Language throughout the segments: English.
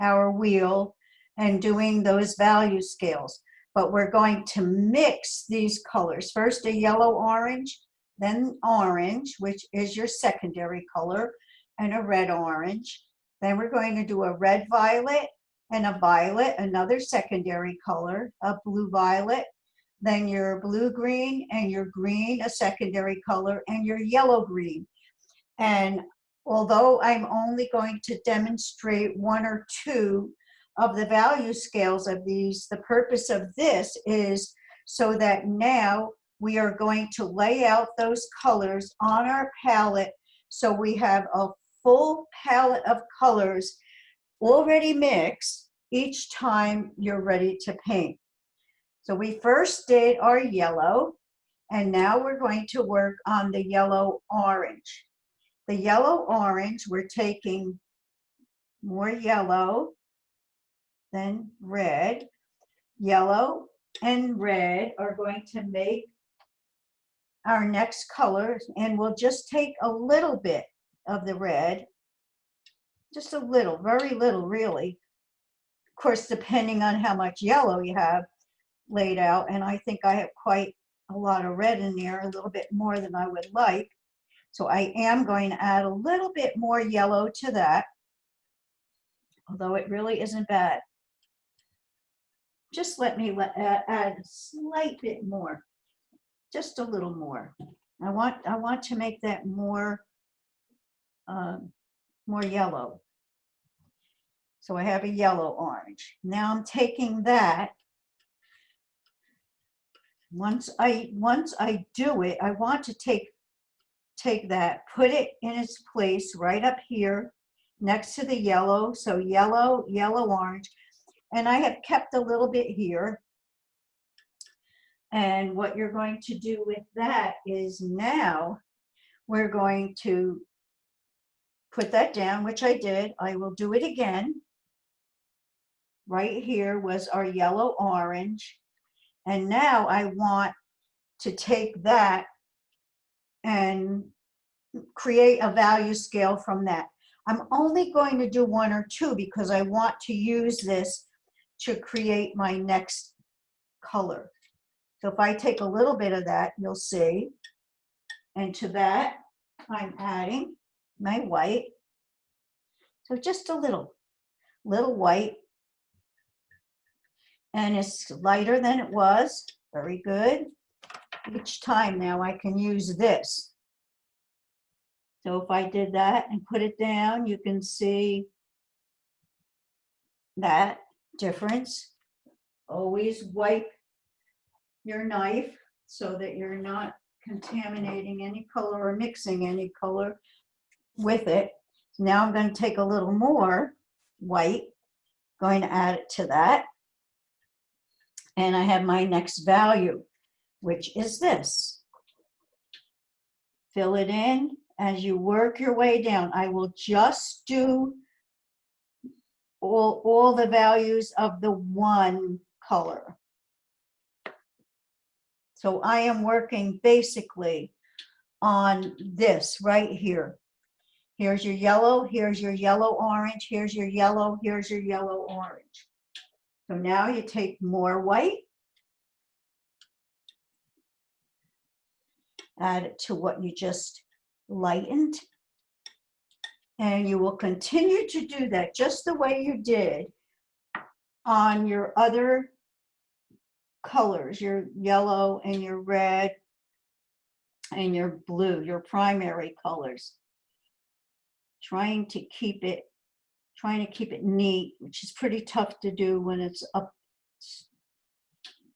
our wheel and doing those value scales. But we're going to mix these colors. First a yellow orange, then orange, which is your secondary color, and a red orange. Then we're going to do a red violet and a violet, another secondary color, a blue violet, then your blue green and your green, a secondary color, and your yellow green. And although I'm only going to demonstrate one or two of the value scales of these, the purpose of this is so that now we are going to lay out those colors on our palette so we have a full palette of colors already mixed each time you're ready to paint. So we first did our yellow, and now we're going to work on the yellow orange. The yellow orange, we're taking more yellow, then red. Yellow and red are going to make our next colors, and we'll just take a little bit of the red, just a little, very little really. Of course, depending on how much yellow you have laid out, and I think I have quite a lot of red in there, a little bit more than I would like. So I am going to add a little bit more yellow to that, although it really isn't bad. Just let me add a slight bit more, just a little more. I want to make that more yellow. So I have a yellow orange. Now I'm taking that. Once I do it, I want to take that, put it in its place right up here next to the yellow. So yellow, yellow, orange. And I have kept a little bit here. And what you're going to do with that is now we're going to put that down, which I did. I will do it again. Right here was our yellow orange. And now I want to take that and create a value scale from that. I'm only going to do one or two because I want to use this to create my next color. So if I take a little bit of that, you'll see. And to that, I'm adding my white. So just a little white. And it's lighter than it was. Very good. Each time now I can use this. So if I did that and put it down, you can see that difference. Always wipe your knife so that you're not contaminating any color or mixing any color with it. Now I'm going to take a little more white, going to add it to that. And I have my next value, which is this. Fill it in as you work your way down. I will just do all the values of the one color. So I am working basically on this right here. Here's your yellow, here's your yellow orange, here's your yellow, here's your yellow orange. So now you take more white, add it to what you just lightened, and you will continue to do that just the way you did on your other colors, your yellow and your red and your blue, your primary colors. Trying to keep it neat, which is pretty tough to do when it's up,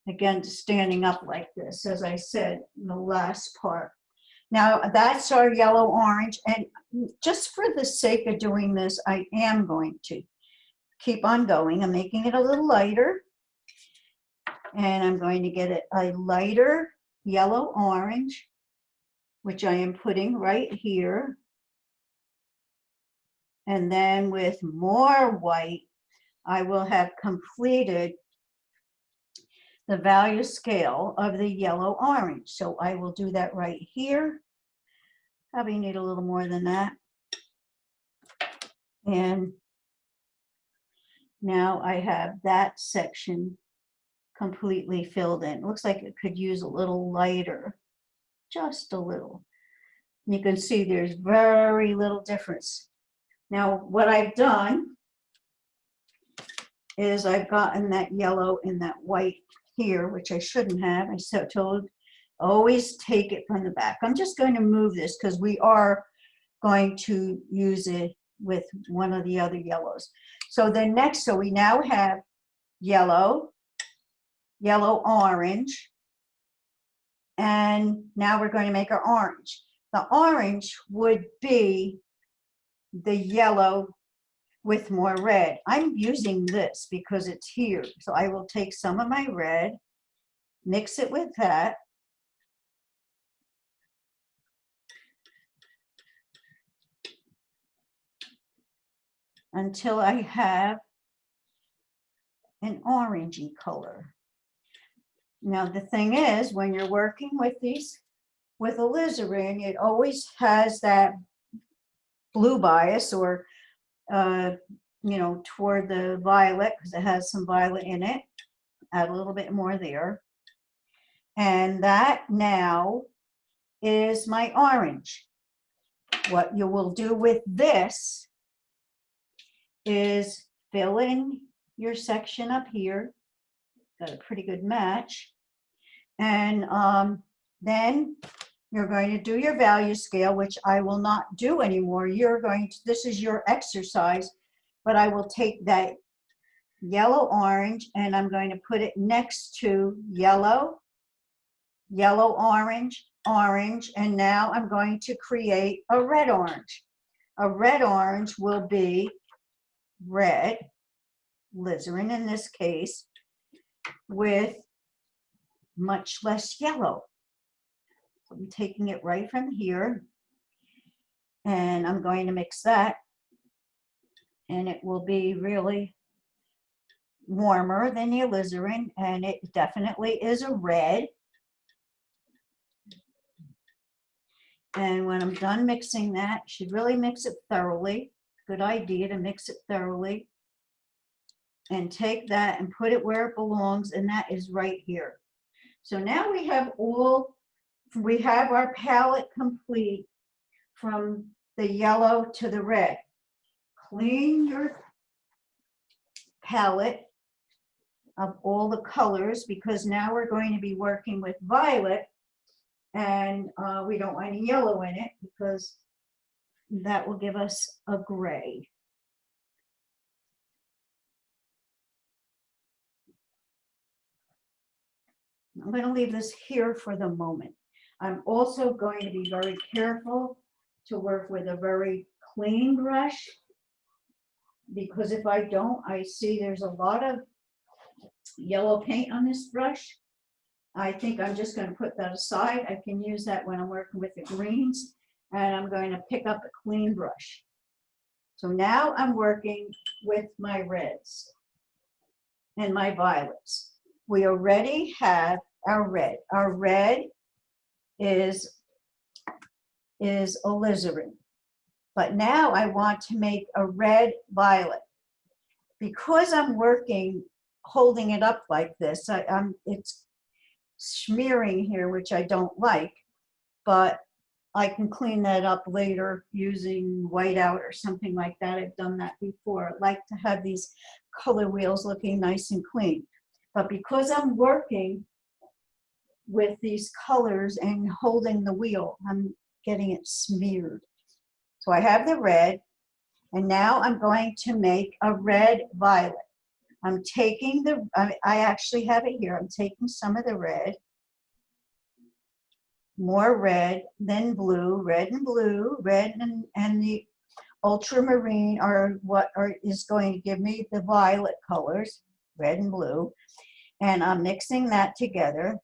again, standing up like this, as I said in the last part. Now that's our yellow orange, and just for the sake of doing this, I am going to keep on going. I'm making it a little lighter, and I'm going to get it a lighter yellow orange, which I am putting right here. And then with more white, I will have completed the value scale of the yellow orange. So I will do that right here. Probably need a little more than that. And Now I have that section completely filled in. It looks like it could use a little lighter, just a little. You can see there's very little difference. Now what I've done is I've gotten that yellow and that white here, which I shouldn't have. I so told always take it from the back. I'm just going to move this because we are going to use it with one of the other yellows. So then next, so we now have yellow, yellow, orange, and now we're going to make our orange. The orange would be the yellow with more red. I'm using this because it's here. So I will take some of my red, mix it with that. Until I have an orangey color. Now the thing is, when you're working with these, with alizarin, it always has that blue bias or, you know, toward the violet because it has some violet in it. Add a little bit more there. And that now is my orange. What you will do with this is fill in your section up here. Got a pretty good match. And then you're going to do your value scale, which I will not do anymore. You're going to, this is your exercise, but I will take that yellow orange and I'm going to put it next to yellow, yellow orange, orange, and now I'm going to create a red orange. A red orange will be red, alizarin in this case, with much less yellow. So I'm taking it right from here and I'm going to mix that and it will be really warmer than the alizarin and it definitely is a red. And when I'm done mixing that, you should really mix it thoroughly. Good idea to mix it thoroughly and take that and put it where it belongs, and that is right here. So now we have our palette complete from the yellow to the red. Clean your palette of all the colors because now we're going to be working with violet and we don't want any yellow in it because that will give us a gray. I'm going to leave this here for the moment. I'm also going to be very careful to work with a very clean brush because if I don't, I see there's a lot of yellow paint on this brush. I think I'm just going to put that aside. I can use that when I'm working with the greens, and I'm going to pick up a clean brush. So now I'm working with my reds and my violets. We already have our red. Our red is alizarin. But now I want to make a red violet. Because I'm working, holding it up like this, it's smearing here, which I don't like, but I can clean that up later using whiteout or something like that. I've done that before. I like to have these color wheels looking nice and clean. But because I'm working with these colors and holding the wheel, I'm getting it smeared. So I have the red, and now I'm going to make a red violet. I'm taking I actually have it here. I'm taking some of the red, more red, then blue, red and blue, red and the ultramarine are what is going to give me the violet colors, red and blue. And I'm mixing that together.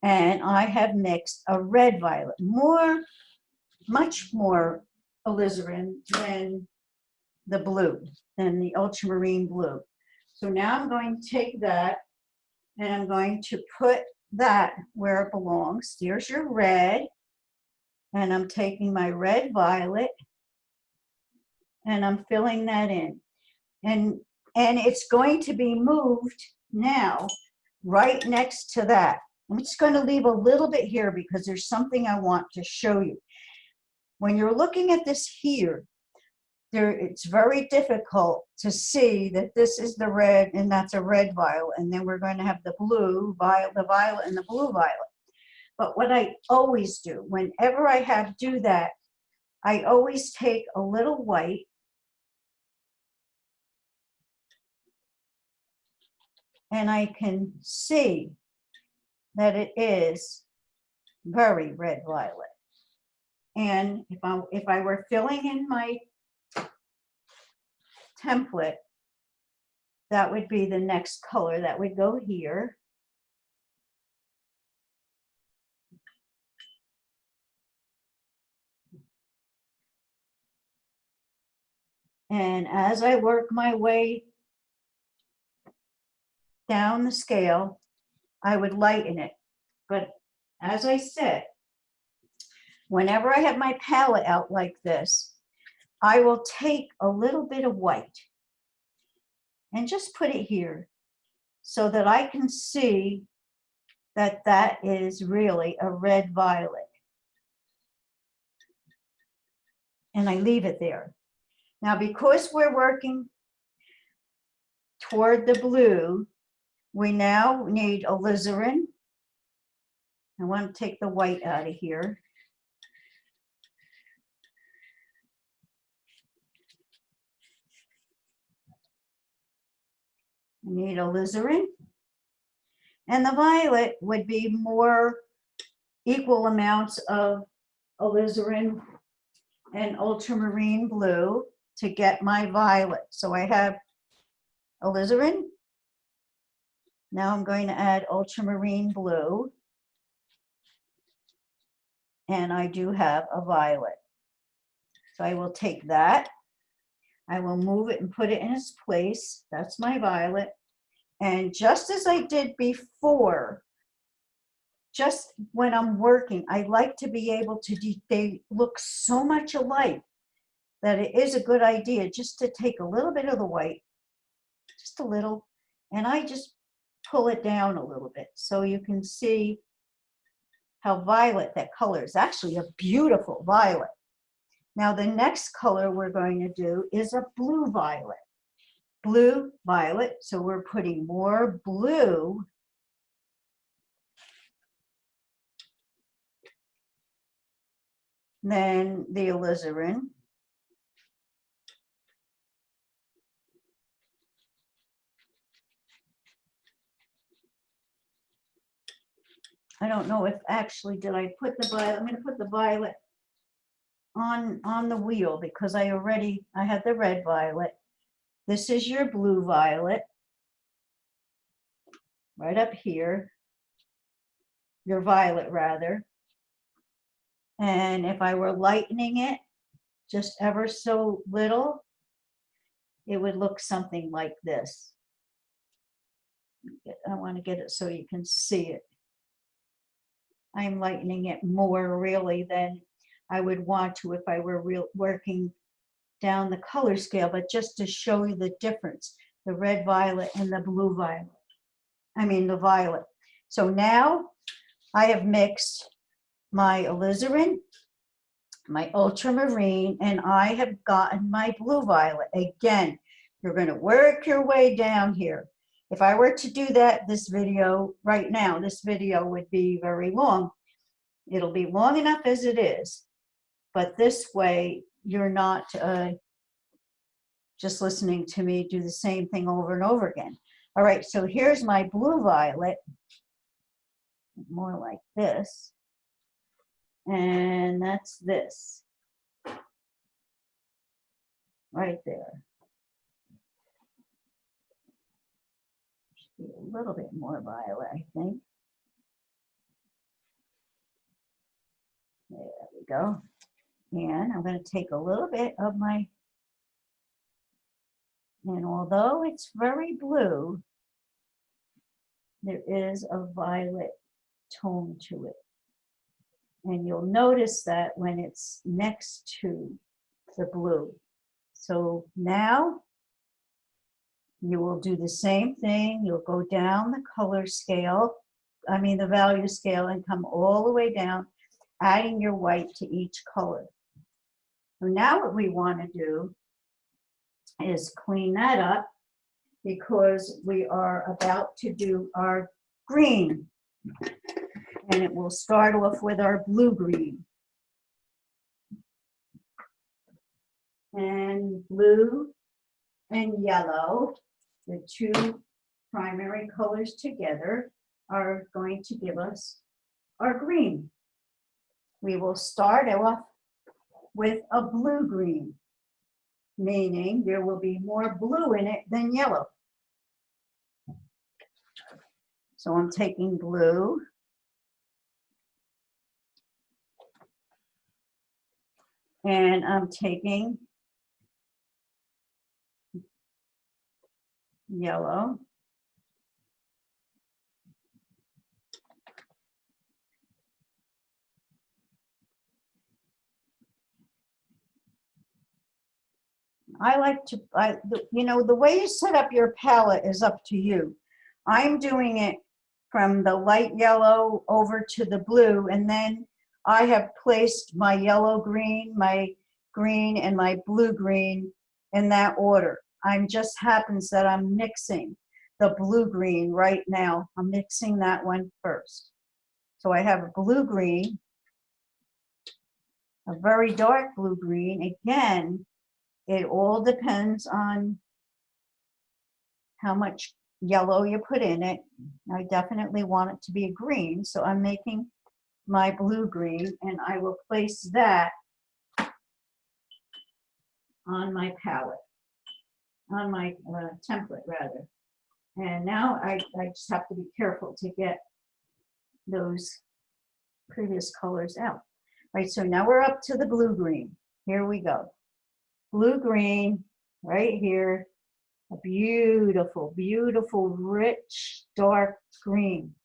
And I have mixed a red violet, much more alizarin than the blue, than the ultramarine blue. So now I'm going to take that and I'm going to put that where it belongs. There's your red, and I'm taking my red violet and I'm filling that in. And, and it's going to be moved now right next to that. I'm just going to leave a little bit here because there's something I want to show you. When you're looking at this here, it's very difficult to see that this is the red and that's a red violet, and then we're going to have the blue violet, the violet and the blue violet. But what I always do, whenever I have to do that, I always take a little white and I can see that it is very red violet. And if I were filling in my template, that would be the next color that would go here. And as I work my way down the scale, I would lighten it. But as I said, whenever I have my palette out like this, I will take a little bit of white and just put it here so that I can see that that is really a red violet. And I leave it there. Now, because we're working toward the blue, we now need alizarin. I want to take the white out of here. I need alizarin. And the violet would be more equal amounts of alizarin and ultramarine blue to get my violet. So I have alizarin. Now I'm going to add ultramarine blue. And I do have a violet. So I will take that. I will move it and put it in its place. That's my violet. And just as I did before, just when I'm working, I like to be able to, they look so much alike that it is a good idea just to take a little bit of the white, just a little, and I just pull it down a little bit so you can see how violet that color is. Actually a beautiful violet. Now the next color we're going to do is a blue violet. Blue violet, so we're putting more blue than the alizarin. I don't know if actually did I put the violet. I'm going to put the violet on the wheel because I had the red violet. This is your blue violet right up here, your violet rather. And if I were lightening it just ever so little, it would look something like this. I want to get it so you can see it. I'm lightening it more really than I would want to if I were working down the color scale, but just to show you the difference, the red violet and the blue violet. I mean the violet. So now I have mixed my alizarin, my ultramarine, and I have gotten my blue violet. Again, you're going to work your way down here. If I were to do that, this video right now, this video would be very long. It'll be long enough as it is, but this way you're not just listening to me do the same thing over and over again. All right, so here's my blue violet, more like this, and that's this, right there. Should be a little bit more violet, I think. There we go. And I'm going to take a little bit of my, and although it's very blue, there is a violet tone to it. And you'll notice that when it's next to the blue. So now You will do the same thing. You'll go down the color scale, the value scale, and come all the way down, adding your white to each color. So now what we want to do is clean that up because we are about to do our green. And it will start off with our blue-green. And blue and yellow, the two primary colors together, are going to give us our green. We will start off with a blue-green, meaning there will be more blue in it than yellow. So I'm taking blue, and I'm taking yellow, the way you set up your palette is up to you. I'm doing it from the light yellow over to the blue, and then I have placed my yellow green, my green, and my blue green in that order. I'm just happens that I'm mixing the blue green right now. I'm mixing that one first. So I have a blue green, a very dark blue green. Again, it all depends on how much yellow you put in it. I definitely want it to be a green, so I'm making my blue green, and I will place that on my palette, on my template rather. And now I just have to be careful to get those previous colors out. Right, so now we're up to the blue green. Here we go. Blue green right here. A beautiful, beautiful, rich, dark green.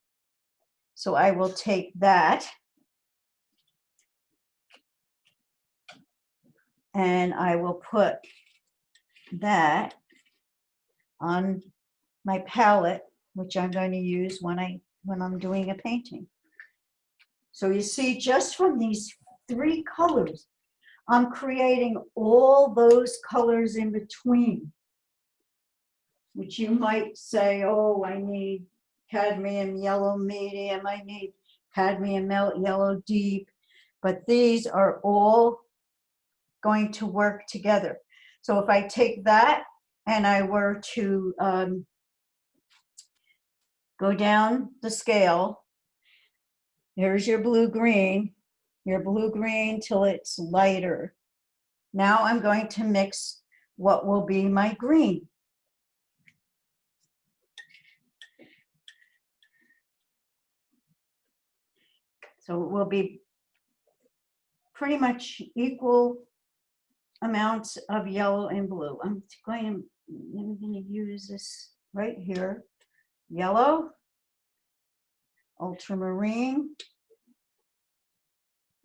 So I will take that and I will put that on my palette, which I'm going to use when I'm doing a painting. So you see, just from these three colors, I'm creating all those colors in between, which you might say, oh, I need cadmium yellow medium, I need cadmium melt yellow deep, but these are all going to work together. So if I take that and I were to go down the scale, here's your blue-green till it's lighter. Now I'm going to mix what will be my green. So it will be pretty much equal amounts of yellow and blue. I'm going to use this right here. Yellow, ultramarine.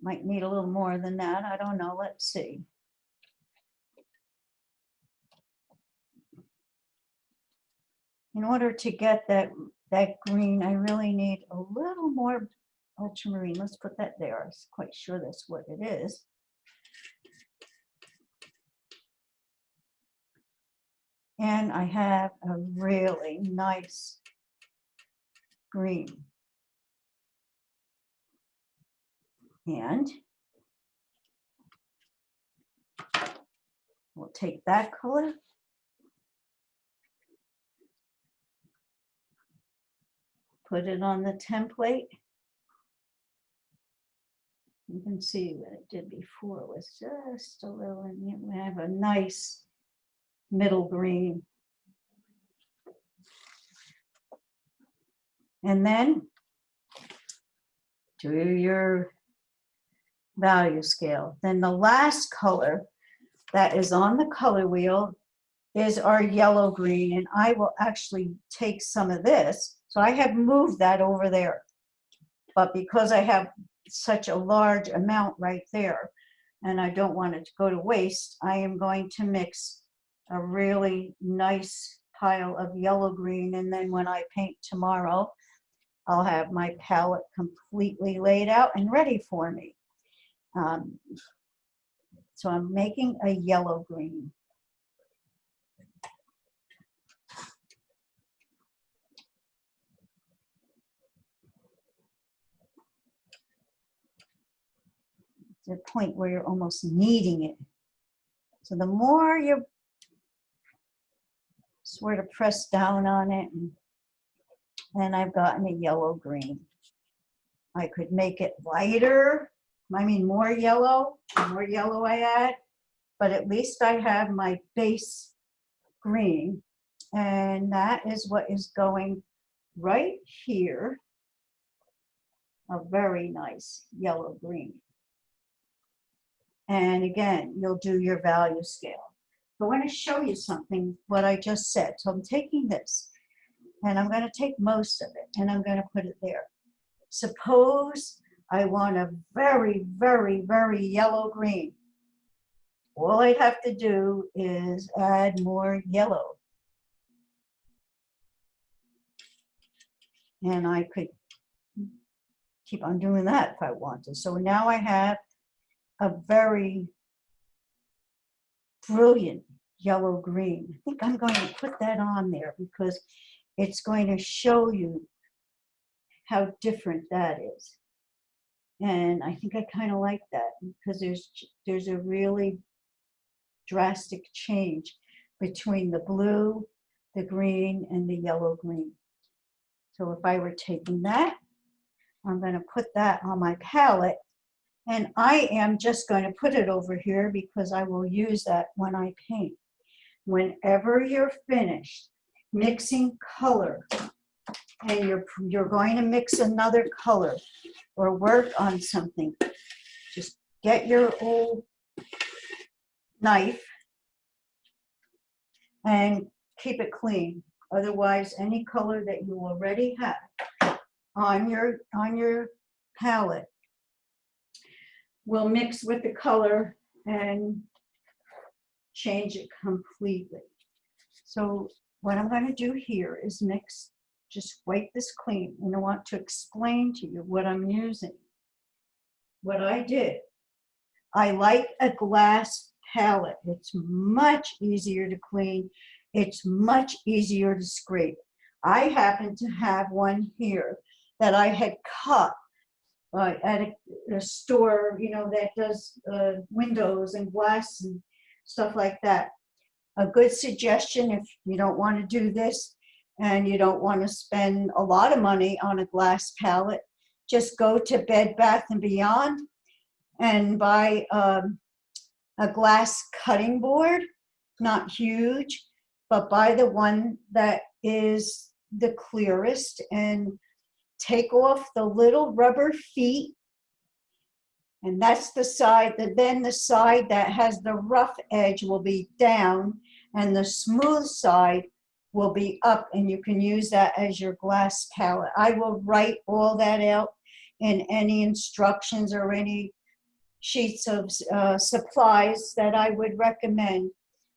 Might need a little more than that. I don't know. Let's see. In order to get that green, I really need a little more ultramarine. Let's put that there. I'm quite sure that's what it is. And I have a really nice green. And we'll take that color, put it on the template. You can see what it did before was just a little, and we have a nice middle green. And then do your value scale. Then the last color that is on the color wheel is our yellow green, and I will actually take some of this. So I have moved that over there, but because I have such a large amount right there and I don't want it to go to waste, I am going to mix a really nice pile of yellow green, and then when I paint tomorrow, I'll have my palette completely laid out and ready for me. So I'm making a yellow green. To the point where you're almost needing it. So the more you sort of press down on it, and I've gotten a yellow green. I could make it lighter, I mean more yellow, the more yellow I add, but at least I have my base green, and that is what is going right here, a very nice yellow green. And again, you'll do your value scale. I want to show you something, what I just said. So I'm taking this, and I'm going to take most of it, and I'm going to put it there. Suppose I want a very, very, very yellow green. All I'd have to do is add more yellow. And I could keep on doing that if I wanted. So now I have a very brilliant yellow green. I think I'm going to put that on there because it's going to show you how different that is. And I think I kind of like that because there's a really drastic change between the blue, the green, and the yellow green. So if I were taking that, I'm going to put that on my palette, and I am just going to put it over here because I will use that when I paint. Whenever you're finished mixing color and you're going to mix another color or work on something, just get your old knife and keep it clean. Otherwise, any color that you already have on your palette will mix with the color and change it completely. So what I'm going to do here is mix, just wipe this clean, and I want to explain to you what I'm using. What I did, I like a glass palette. It's much easier to clean. It's much easier to scrape. I happen to have one here that I had cut at a store, you know, that does windows and glass and stuff like that. A good suggestion, if you don't want to do this and you don't want to spend a lot of money on a glass palette, just go to Bed Bath & Beyond and buy a glass cutting board, not huge, but buy the one that is the clearest, and take off the little rubber feet, and that's the side that then the side that has the rough edge will be down and the smooth side will be up, and you can use that as your glass palette. I will write all that out in any instructions or any sheets of supplies that I would recommend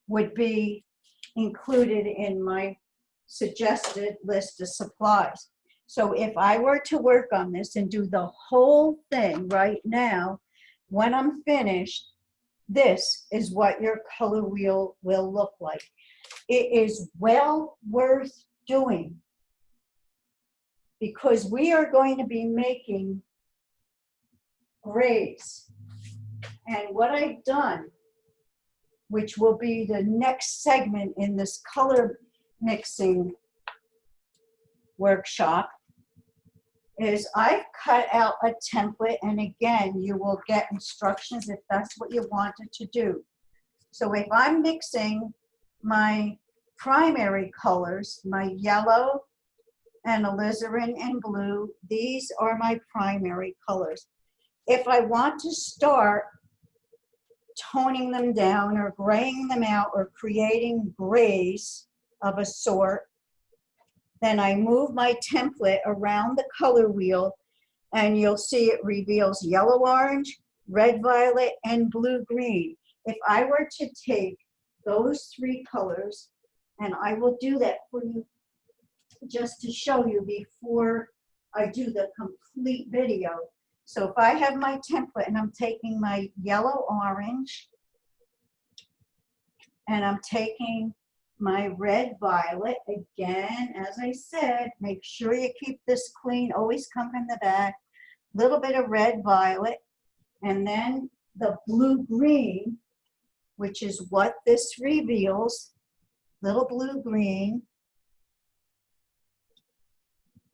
would be included in my suggested list of supplies. So if I were to work on this and do the whole thing right now, when I'm finished, this is what your color wheel will look like. It is well worth doing because we are going to be making grays. And what I've done, which will be the next segment in this color mixing workshop, is I've cut out a template, and again, you will get instructions if that's what you wanted to do. So if I'm mixing my primary colors, my yellow and alizarin and blue, these are my primary colors. If I want to start toning them down or graying them out or creating grays of a sort, then I move my template around the color wheel, and you'll see it reveals yellow orange, red violet, and blue green. If I were to take those three colors And I will do that for you just to show you before I do the complete video. So if I have my template and I'm taking my yellow orange and I'm taking my red violet, again, as I said, make sure you keep this clean, always come from the back, little bit of red violet, and then the blue green, which is what this reveals, little blue green,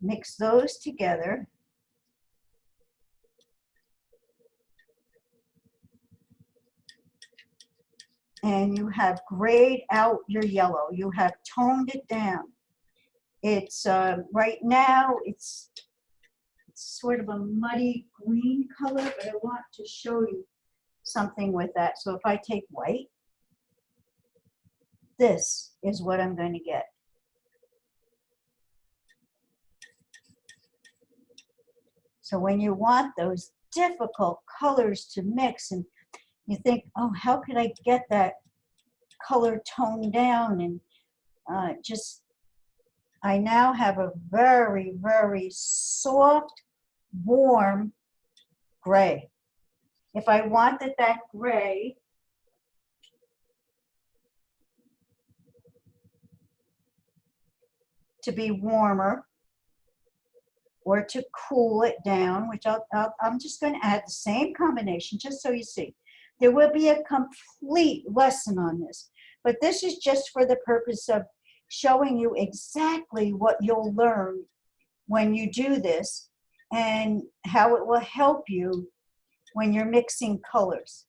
mix those together. And you have grayed out your yellow. You have toned it down. It's right now, it's sort of a muddy green color, but I want to show you something with that. So if I take white, this is what I'm going to get. So when you want those difficult colors to mix and you think, oh, how could I get that color toned down, and I now have a very, very soft, warm gray. If I wanted that gray to be warmer or to cool it down, which I'm just going to add the same combination just so you see. There will be a complete lesson on this, but this is just for the purpose of showing you exactly what you'll learn when you do this and how it will help you when you're mixing colors.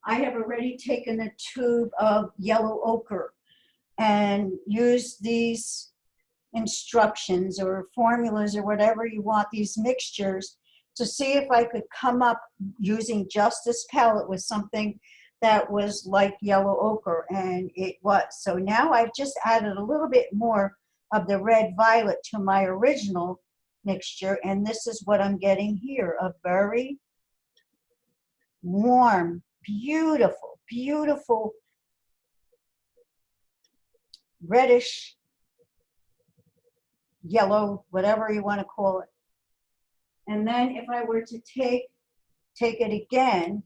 I have already taken a tube of yellow ochre and used these instructions or formulas or whatever you want, these mixtures, to see if I could come up using just this palette with something that was like yellow ochre, and it was. So now I've just added a little bit more of the red violet to my original mixture, and this is what I'm getting here, a very warm, beautiful, beautiful reddish yellow, whatever you want to call it. And then if I were to take it again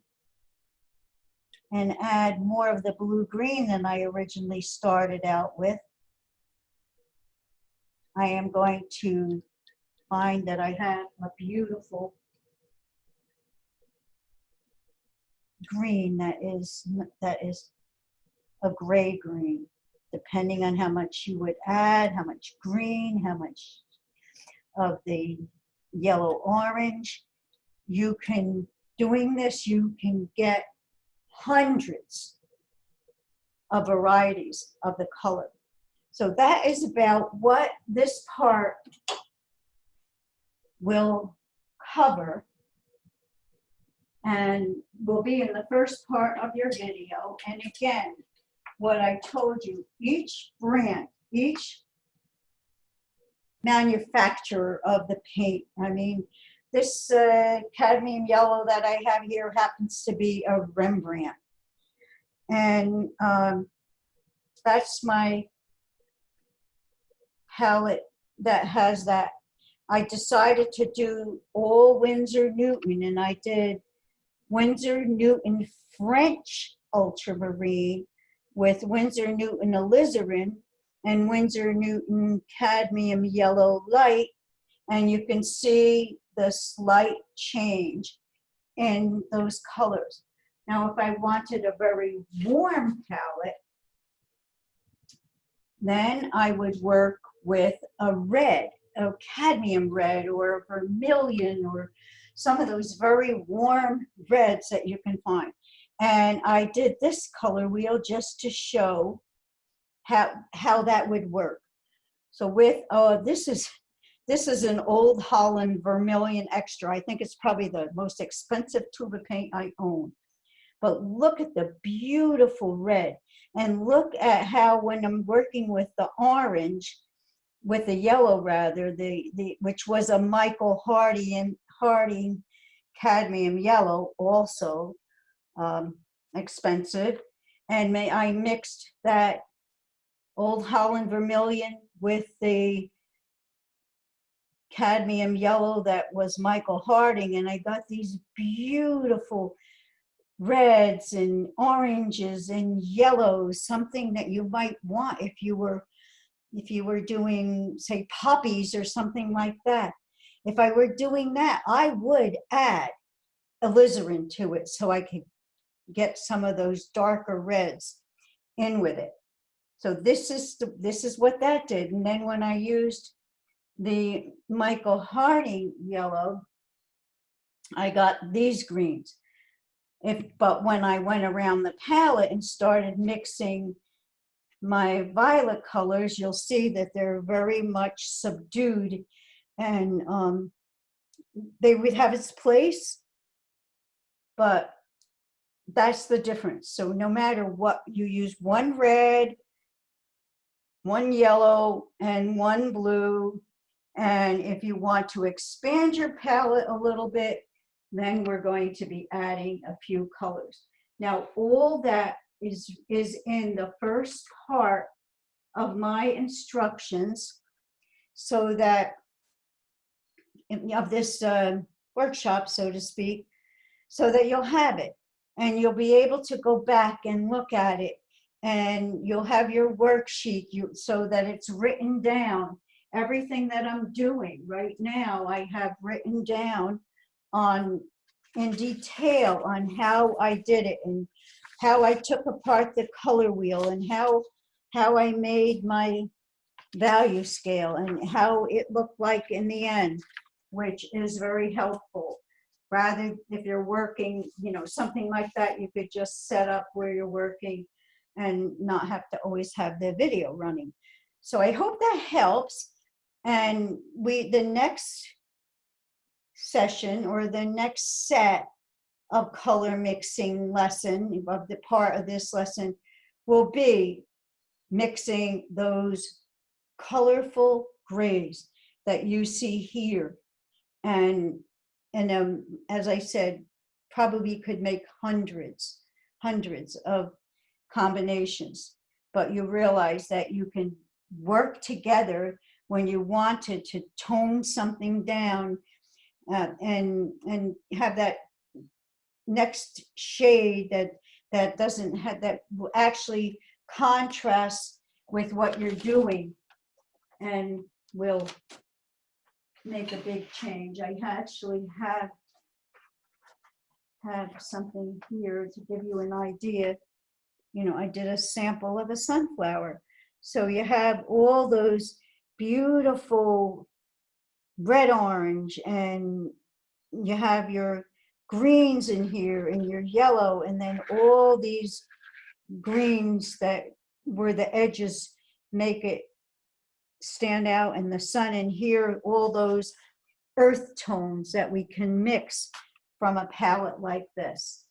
and add more of the blue-green than I originally started out with, I am going to find that I have a beautiful green that is a gray green, depending on how much you would add, how much green, how much of the yellow orange. You can, doing this, you can get hundreds of varieties of the color. So that is about what this part will cover, and will be in the first part of your video. And again, what I told you, each brand, each manufacturer of the paint, I mean, this cadmium yellow that I have here happens to be a Rembrandt. And that's my palette that has that. I decided to do all Winsor Newton, and I did Winsor Newton French ultramarine with Winsor Newton alizarin and Winsor Newton cadmium yellow light, and you can see the slight change in those colors. Now, if I wanted a very warm palette, then I would work with a red, a cadmium red or a vermilion or some of those very warm reds that you can find. And I did this color wheel just to show how that would work. So with, this is an Old Holland Vermilion Extra. I think it's probably the most expensive tube of paint I own. But look at the beautiful red. And look at how when I'm working with the orange, with the yellow rather, which was a Michael Harding cadmium yellow, also expensive. And I mixed that Old Holland vermilion with the cadmium yellow that was Michael Harding, and I got these beautiful reds and oranges and yellows, something that you might want if you were doing, say, poppies or something like that. If I were doing that, I would add alizarin to it so I could get some of those darker reds in with it. So this is what that did. And then when I used the Michael Harding yellow, I got these greens. But when I went around the palette and started mixing my violet colors, you'll see that they're very much subdued, and they would have its place, but that's the difference. So no matter what, you use one red, one yellow, and one blue. And if you want to expand your palette a little bit, then we're going to be adding a few colors. Now, all that is in the first part of my instructions, so that of this workshop, so to speak, so that you'll have it and you'll be able to go back and look at it, and you'll have your worksheet so that it's written down. Everything that I'm doing right now, I have written down in detail on how I did it, and how I took apart the color wheel, and how I made my value scale, and how it looked like in the end, which is very helpful. Rather, if you're working, something like that, you could just set up where you're working and not have to always have the video running. So I hope that helps. And the next session, or the next set of color mixing lesson, of the part of this lesson, will be mixing those colorful grays that you see here. And as I said, probably could make hundreds of combinations, but you realize that you can work together when you wanted to tone something down, and have that next shade that doesn't have, that will actually contrast with what you're doing, and will make a big change. I actually have something here to give you an idea. I did a sample of a sunflower. So you have all those beautiful red orange, and you have your greens in here, and your yellow, and then all these greens that where the edges make it stand out in the sun, and here all those earth tones that we can mix from a palette like this.